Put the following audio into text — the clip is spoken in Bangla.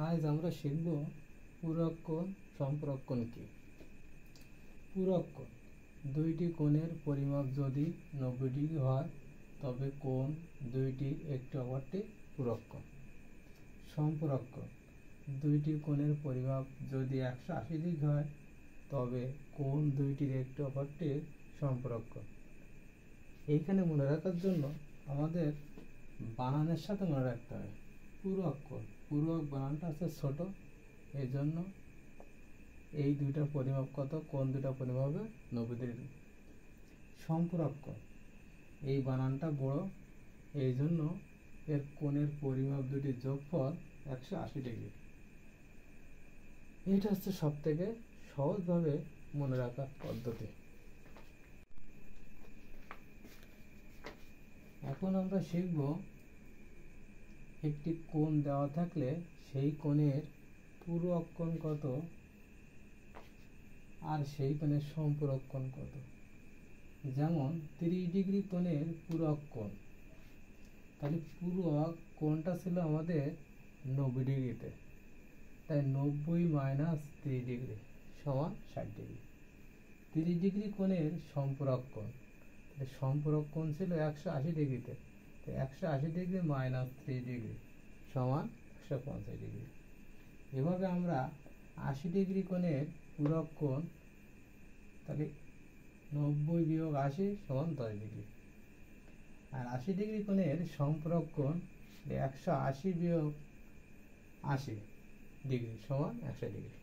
আজ আমরা শিখব পূরক কোণ সম্পূরক কোণ কি। পূরক কোণ দুইটি কোণের পরিমাপ যদি 90 ডিগ্রি হয় তবে কোণ দুইটির একটি অপরটি পূরক কোণ। সম্পূরক কোণ দুইটি কোণের পরিমাপ যদি 180 ডিগ্রি হয় তবে কোণ দুইটির একটি অপরটি সম্পূরক কোণ। এইখানে মনে রাখার জন্য আমাদের বানানের সাথে মনে রাখতে হবে। পূরক কোণ, পূরক বানানটা আছে ছোট, এই জন্য এই দুইটার পরিমাপ কত, কোণ দুইটা পরিমাপ হবে 90 ডিগ্রি। সম্পূরক কোণ এই বানানটা বড়, এই জন্য এর কোণের পরিমাপ দুটির যোগফল 180 ডিগ্রি। এটা হচ্ছে সব থেকে সহজভাবে মনে রাখার পদ্ধতি। এখন আমরা শিখব একটি কোণ দেওয়া থাকলে সেই কোণের পূরক কোণ কত আর সেই কোণের সম্পূরক কোণ কত। যেমন 30 ডিগ্রি কোণের পূরক কোণ, তাহলে পূরক কোণটা ছিল আমাদের 90 ডিগ্রিতে, তাই 90 মাইনাস 30 ডিগ্রি সমান 60 ডিগ্রি। 30 ডিগ্রি কোণের সম্পূরক কোণ, সম্পূরক কোণ ছিল 180 ডিগ্রিতে, তো 180 ডিগ্রি মাইনাস 3 ডিগ্রি সমান 150 ডিগ্রি। এভাবে আমরা 80 ডিগ্রি কোণের পূরক কোণ, তাহলে 90 বিয়োগ 80 সমান 10 ডিগ্রি। আর 80 ডিগ্রি কোণের সম্পূরক কোণ 180 বিয়োগ 80 ডিগ্রি সমান 100 ডিগ্রি।